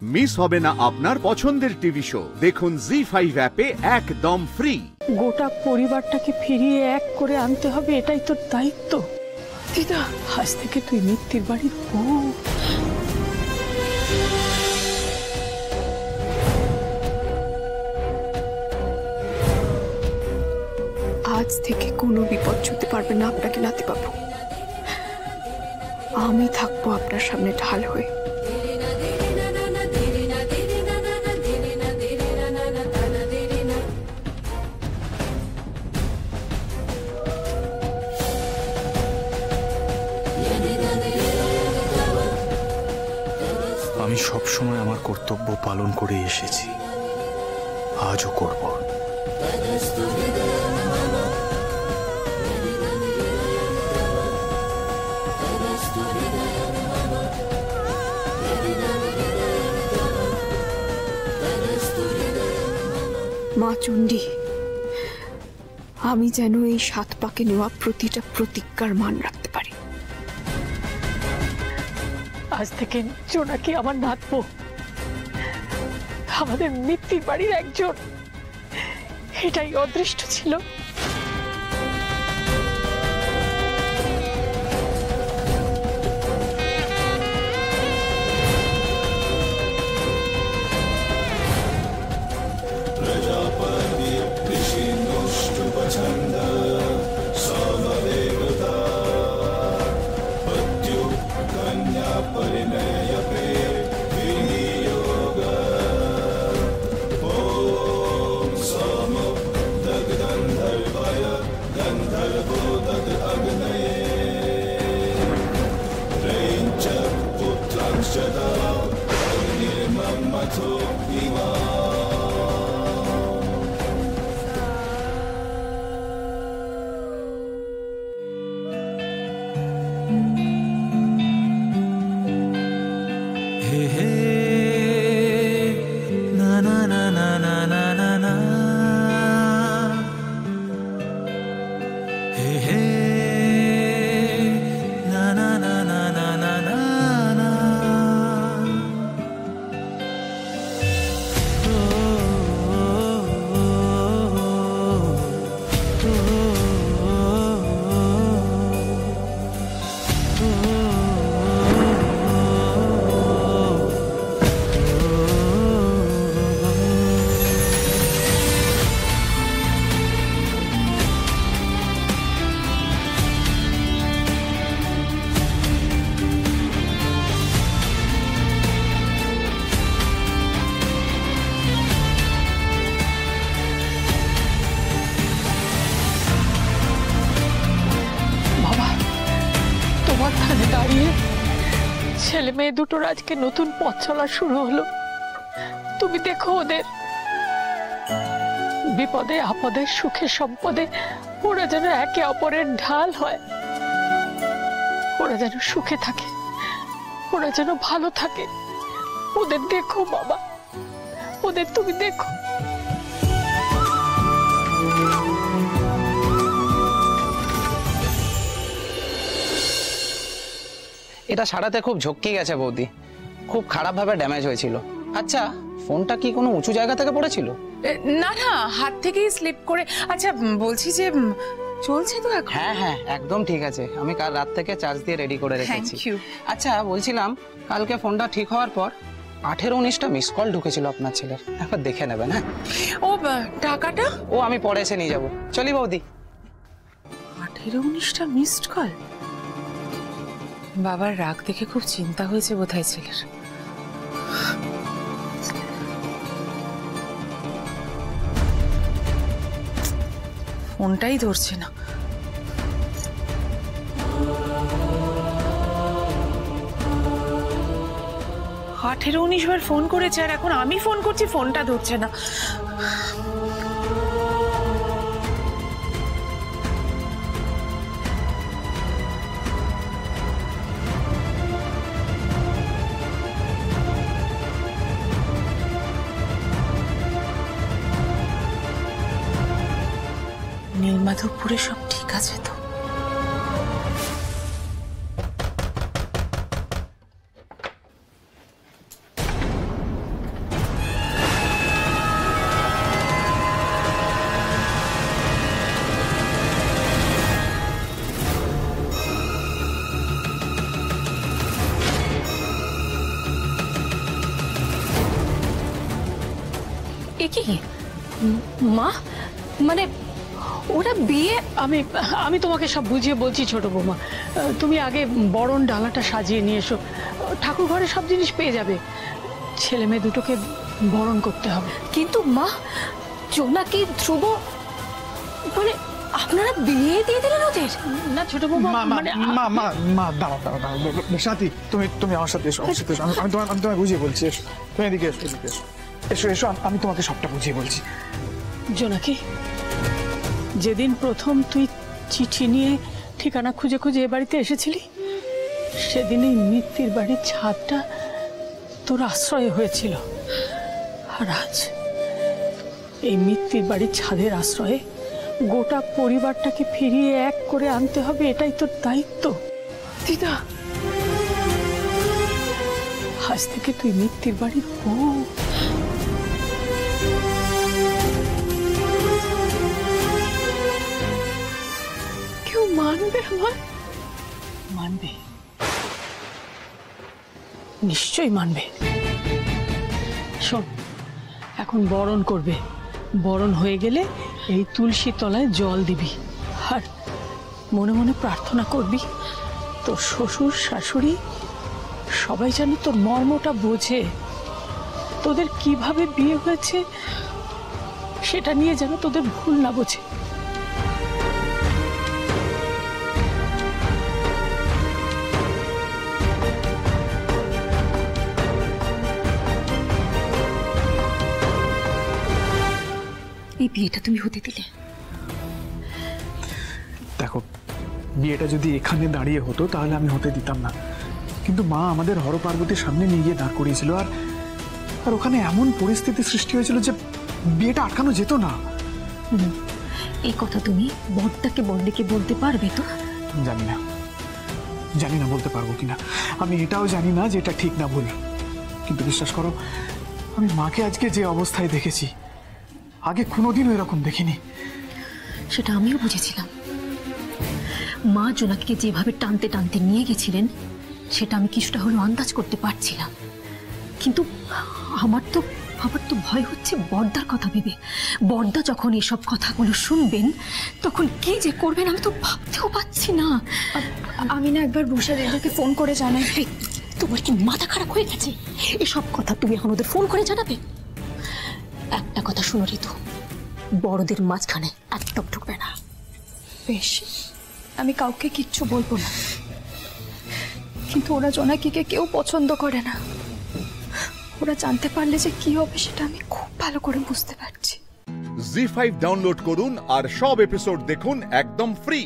Miss হবে না আপনার পছন্দের টিভি শো। দেখুন জি5 অ্যাপে একদম ফ্রি। গোটা পরিবারটাকে ফিরিয়ে এক করে আনতে হবে, এটাই তোর দায়িত্ব। দিদা, আজ থেকে তুই মিত্তির বাড়ির বউ। আজ থেকে কোনো বিপদ ছুঁতে পারবে না আপনাকে নাতিবাবু। আমি থাকবো আপনার সামনে ঢাল হয়ে। আমি সবসময় আমার কর্তব্য পালন করে এসেছি, আজও করব। মা চণ্ডী, আমি যেন এই 7 পাকে নেওয়া প্রতিটা প্রতিজ্ঞার মান রাখতে পারি। আজ থেকে জোনাকি আমার নাতবো, আমাদের মিত্তির বাড়ির একজন। এটাই অদৃষ্ট ছিল। দাঁড়িয়ে ছেলে মেয়ে দুটোর আজকে নতুন পথ চলা শুরু হলো। তুমি দেখো ওদের বিপদে আপদে সুখে সম্পদে ওরা যেন একে অপরের ঢাল হয়। ওরা যেন সুখে থাকে, ওরা যেন ভালো থাকে। ওদের দেখো বাবা, ওদের তুমি দেখো। এটা সারাতে খুব ঝক্কি গেছে বৌদি, খুব খারাপ ভাবে ড্যামেজ হয়েছিল। আচ্ছা, ফোনটা কি কোনো উঁচু জায়গা থেকে পড়েছিল? না না, হাত থেকেই স্লিপ করে। আচ্ছা বলছি যে চলছে তো এখন? হ্যাঁ হ্যাঁ, একদম ঠিক আছে। আমি কাল রাত থেকে চার্জ দিয়ে রেডি করে রেখেছি। আচ্ছা বলছিলাম, কালকে ফোনটা ঠিক হওয়ার পর 18-19টা মিস কল ঢুকেছিল আপনার ছেলের, একবার দেখে নেবেন। হ্যাঁ। ও টাকাটা? ও আমি পরে এসে নিয়ে যাবো। চলি বৌদি। 18-19টা মিসড কল? বাবার রাগ দেখে খুব চিন্তা হয়েছে বোধহয় ছেলের। ফোনটাই ধরছে না। 18-19 বার ফোন করেছে, আর এখন আমি ফোন করছি, ফোনটা ধরছে না। নীলমাধবপুরে সব ঠিক আছে তো? এ কি মা, মানে ওরা বিয়ে? আমি তোমাকে সব বুঝিয়ে বলছি ছোট বৌমা। তুমি আগে বরণ ডালাটা সাজিয়ে নিয়ে এসো, ঠাকুর ঘরে সব জিনিস পেয়ে যাবে। ছেলে মেয়ে দুটোকে বরণ করতে হবে। কিন্তু মা, জোনাকি ধ্রুব মানে আপনারা বিয়ে দিয়ে দিলেন ওদের? না ছোট বৌমা, মানে দাঁড়াও দাঁড়াও দাঁড়াও সাথী, তুমি আমার সাথে এসো, আমার সাথে এসো। আমি তোমায় বুঝিয়ে বলছি, এসো তুমি এদিকে এসো, এদিকে এসো, এসো এসো, আমি তোমাকে সবটা বুঝিয়ে বলছি। জোনাকি, যেদিন প্রথম তুই চিঠি নিয়ে ঠিকানা খুঁজে খুঁজে এ বাড়িতে এসেছিলি, সেদিনই মিত্তির বাড়ির ছাদটা তোর আশ্রয় হয়েছিল। আর আজ এই মিত্তির বাড়ির ছাদের আশ্রয়ে গোটা পরিবারটাকে ফিরিয়ে এক করে আনতে হবে, এটাই তোর দায়িত্ব। দিদা, আজ থেকে তুই মিত্তির বাড়ির বউ। কেউ মানবে আমার? মানবে, নিশ্চয়ই মানবে। শোন, এখন বরণ করবে। বরণ হয়ে গেলে এই তুলসী তলায় জল দিবি, আর মনে মনে প্রার্থনা করবি তোর শ্বশুর শাশুড়ি সবাই যেন তোর মর্মটা বোঝে, তোদের কিভাবে বিয়ে হয়েছে সেটা নিয়ে যেন তোদের ভুল না বোঝে। এই বিয়েটা তুমি হতে দিলে? দেখো, বিয়েটা যদি এখানে দাঁড়িয়ে হতো তাহলে আমি হতে দিতাম না, কিন্তু মা আমাদের হর পার্বতীর সামনে নিয়ে গিয়ে দাঁড় করিয়েছিল, আর ওখানে এমন পরিস্থিতি সৃষ্টি হয়েছিল যে বিয়েটা আটকানো যেত না। এই কথা তুমি বড়টাকে বড়দিকে বলতে পারবে তো? জানি না বলতে পারবো কিনা। আমি এটাও জানি না যে এটা ঠিক না ভুল, কিন্তু বিশ্বাস করো, আমি মাকে আজকে যে অবস্থায় দেখেছি, আগে কোনোদিনও এরকম দেখিনি। সেটা আমিও বুঝেছিলাম। মা জোনাকিকে যেভাবে টানতে টানতে নিয়ে গেছিলেন সেটা আমি কিছুটা হলেও আন্দাজ করতে পারছিলাম, কিন্তু আমার তো ভয় হচ্ছে বড়দার কথা ভেবে। বড়দা যখন এসব কথাগুলো শুনবেন তখন কি যে করবেন আমি তো ভাবতেও পাচ্ছি না। আমি না একবার রুষা দিদিকে ফোন করে জানাই। তোমার কি মাথা খারাপ হয়ে গেছে? এসব কথা তুমি এখন ওদের ফোন করে জানাবে? একটা কথা শুনো ঋতু, বড়দের মাঝখানে একদম ঢুকবে না। বেশ, আমি কাউকে কিচ্ছু বলবো না, কিন্তু ওরা জোনাকিকে কেউ পছন্দ করে না। ওরা জানতে পারলে যে কি হবে সেটা আমি খুব ভালো করে বুঝতে পারছি। জি5 ডাউনলোড করুন আর সব এপিসোড দেখুন একদম ফ্রি।